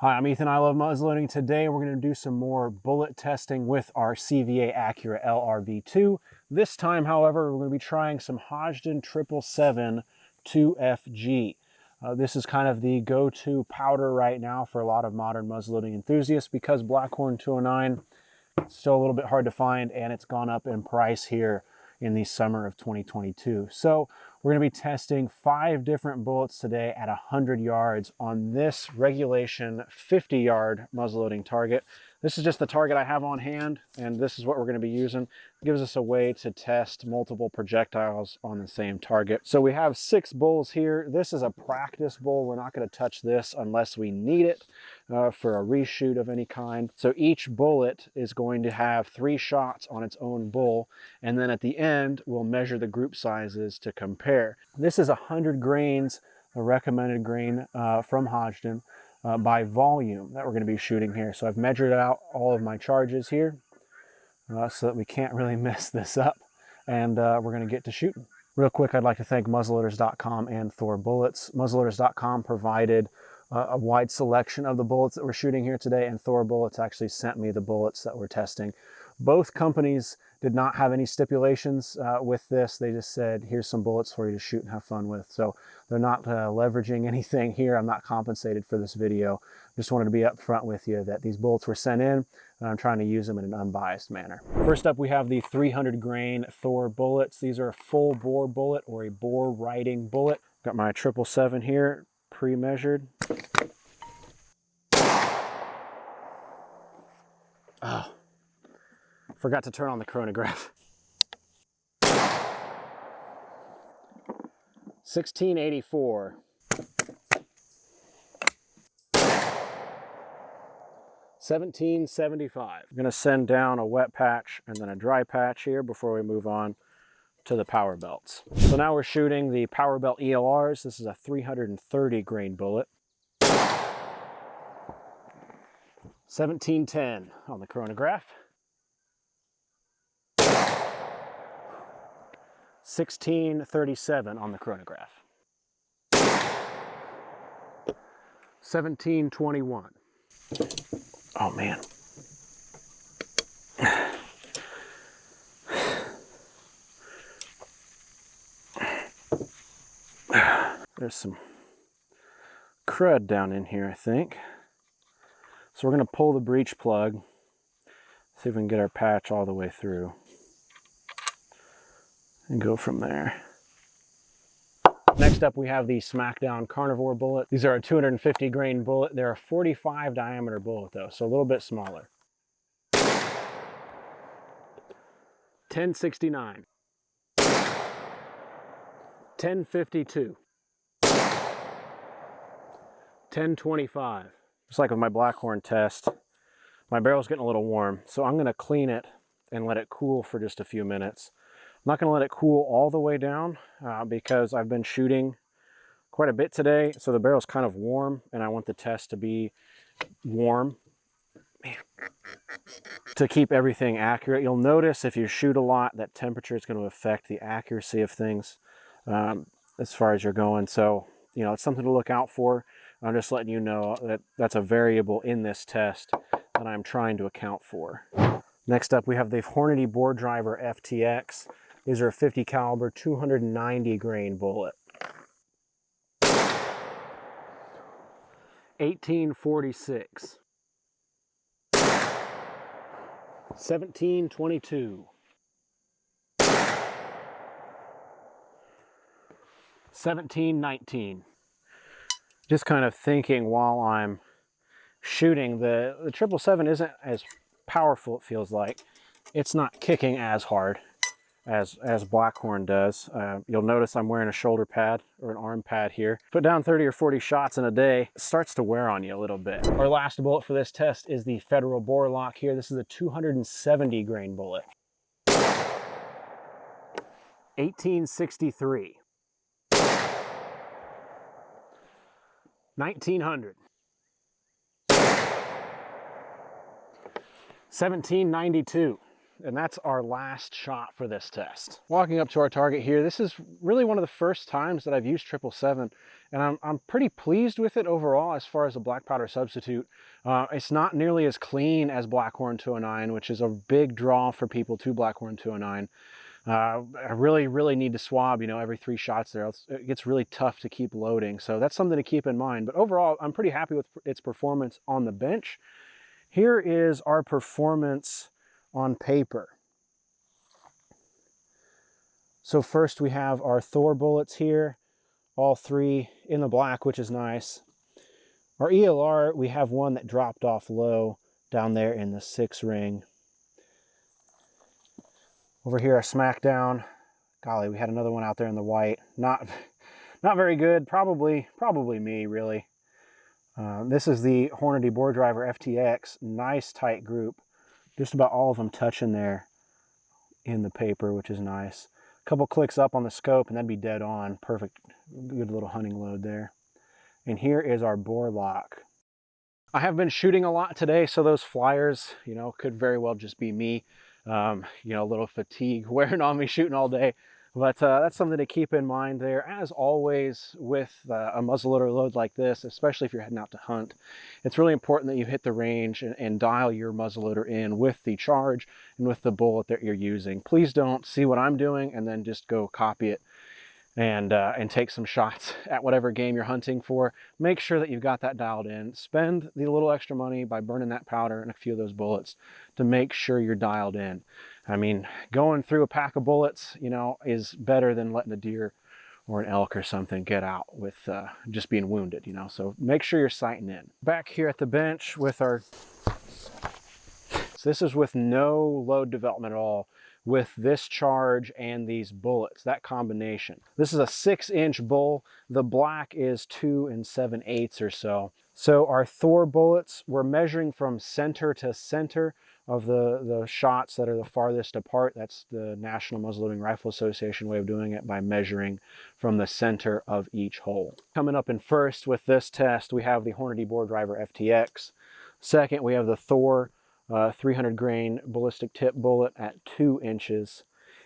Hi, I'm Ethan. I love muzzleloading. Today we're going to do some more bullet testing with our CVA Accura LR V2. This time, however, we're going to be trying some Hodgdon Triple Se7en 2FG. This is kind of the go-to powder right now for a lot of modern muzzleloading enthusiasts because Blackhorn 209 is still a little bit hard to find, and it's gone up in price here in the summer of 2022. So we're going to be testing 5 different bullets today at 100 yards on this regulation 50-yard muzzleloading target. This is just the target I have on hand, and this is what we're going to be using. It gives us a way to test multiple projectiles on the same target. So we have 6 bulls here. This is a practice bull. We're not going to touch this unless we need it for a reshoot of any kind. So each bullet is going to have 3 shots on its own bull, and then at the end we'll measure the group sizes to compare. This is 100 grains, a recommended grain from Hodgdon by volume that we're going to be shooting here. So I've measured out all of my charges here so that we can't really mess this up, and we're going to get to shooting. Real quick, I'd like to thank Muzzleloaders.com and Thor Bullets. Muzzleloaders.com provided a wide selection of the bullets that we're shooting here today, and Thor Bullets actually sent me the bullets that we're testing. Both companies did not have any stipulations with this. They just said, here's some bullets for you to shoot and have fun with. So they're not leveraging anything here. I'm not compensated for this video. Just wanted to be upfront with you that these bullets were sent in, and I'm trying to use them in an unbiased manner. First up, we have the 300 grain Thor bullets. These are a full bore bullet or a bore riding bullet. Got my Triple Se7en here, pre-measured. Oh, forgot to turn on the chronograph. 1684. 1775. I'm gonna send down a wet patch and then a dry patch here before we move on to the power belts. So now we're shooting the Powerbelt ELRs. This is a 330 grain bullet. 1710 on the chronograph. 1637 on the chronograph. 1721. Oh man. There's some crud down in here, I think. So we're going to pull the breech plug, see if we can get our patch all the way through, and go from there. Next up, we have the Smackdown Carnivore bullet. These are a 250 grain bullet. They're a 45 diameter bullet though, so a little bit smaller. 1069. 1052. 1025. Just like with my Blackhorn test, my barrel's getting a little warm, so I'm gonna clean it and let it cool for just a few minutes. I'm not gonna let it cool all the way down because I've been shooting quite a bit today, so the barrel's kind of warm, and I want the test to be warm. Man. To keep everything accurate. You'll notice if you shoot a lot, that temperature is going to affect the accuracy of things as far as you're going. So, you know, it's something to look out for. I'm just letting you know that that's a variable in this test that I'm trying to account for. Next up, we have the Hornady Boredriver FTX. These are a 50 caliber, 290 grain bullet. 1846. 1722. 1719. Just kind of thinking while I'm shooting, the Triple Se7en isn't as powerful, it feels like. It's not kicking as hard as Blackhorn does. You'll notice I'm wearing a shoulder pad or an arm pad here. Put down 30 or 40 shots in a day, it starts to wear on you a little bit. Our last bullet for this test is the Federal BORLOK here. This is a 270 grain bullet. 1863. 1900. 1792. and that's our last shot for this test. Walking up to our target here, this is really one of the first times that I've used 777, and I'm pretty pleased with it overall as far as a black powder substitute. It's not nearly as clean as Blackhorn 209, which is a big draw for people to Blackhorn 209. I really need to swab, you know, every 3 shots there. It gets really tough to keep loading. So that's something to keep in mind. But overall, I'm pretty happy with its performance on the bench. Here is our performance on paper. So first we have our Thor bullets here, all 3 in the black, which is nice. Our ELR, we have one that dropped off low down there in the 6 ring. Over here, a Smackdown. Golly, we had another one out there in the white. Not very good. Probably me, really. This is the Hornady Boredriver FTX. Nice tight group. Just about all of them touching there in the paper, which is nice. A couple clicks up on the scope, and that'd be dead on. Perfect. Good little hunting load there. And here is our BORLOK. I have been shooting a lot today, so those flyers, you know, could very well just be me. You know, a little fatigue wearing on me shooting all day, but that's something to keep in mind there. As always with a muzzleloader load like this, especially if you're heading out to hunt, it's really important that you hit the range and dial your muzzleloader in with the charge and with the bullet that you're using. Please don't see what I'm doing and then just go copy it and take some shots at whatever game you're hunting for. Make sure that you've got that dialed in. Spend the little extra money by burning that powder and a few of those bullets to make sure you're dialed in. I mean, going through a pack of bullets, you know, is better than letting a deer or an elk or something get out with just being wounded, you know. So make sure you're sighting in. Back here at the bench with our... So this is with no load development at all, with this charge and these bullets, that combination. This is a 6-inch bull. The black is 2 7/8 or so. So our Thor bullets, we're measuring from center to center of the shots that are the farthest apart. That's the National Muzzleloading Rifle Association way of doing it, by measuring from the center of each hole. Coming up in first with this test, we have the Hornady Boredriver FTX. Second, we have the Thor 300 grain ballistic tip bullet at 2 inches.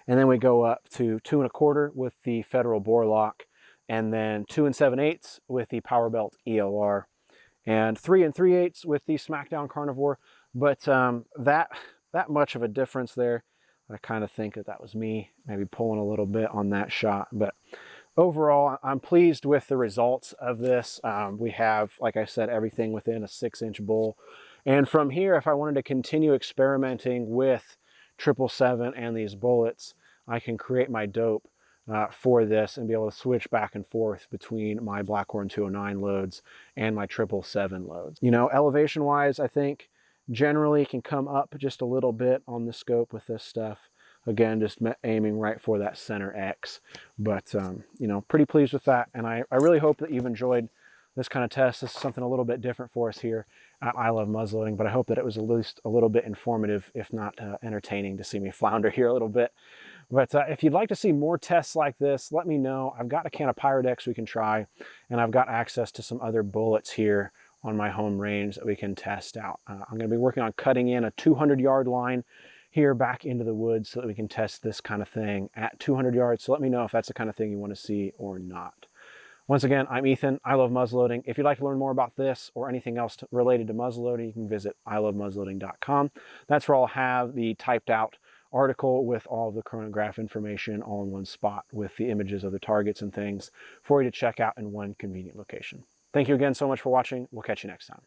And then we go up to 2 1/4 with the Federal BORLOK, and then 2 7/8 with the Powerbelt ELR, and 3 3/8 with the Smackdown Carnivore. But that much of a difference there, I kind of think that was me maybe pulling a little bit on that shot. But overall, I'm pleased with the results of this. We have, like I said, everything within a 6-inch bull. And from here, if I wanted to continue experimenting with 777 and these bullets, I can create my dope for this and be able to switch back and forth between my Blackhorn 209 loads and my 777 loads. You know, elevation-wise, I think generally can come up just a little bit on the scope with this stuff. Again, just aiming right for that center X. But, you know, pretty pleased with that. And I really hope that you've enjoyed this kind of test. This is something a little bit different for us here at I Love Muzzleloading, but I hope that it was at least a little bit informative, if not entertaining, to see me flounder here a little bit. But if you'd like to see more tests like this, let me know. I've got a can of Pyrodex we can try, and I've got access to some other bullets here on my home range that we can test out. I'm going to be working on cutting in a 200-yard line here back into the woods so that we can test this kind of thing at 200 yards. So let me know if that's the kind of thing you want to see or not. Once again, I'm Ethan. I love muzzleloading. If you'd like to learn more about this or anything else related to muzzleloading, you can visit ilovemuzzleloading.com. That's where I'll have the typed out article with all of the chronograph information all in one spot, with the images of the targets and things for you to check out in one convenient location. Thank you again so much for watching. We'll catch you next time.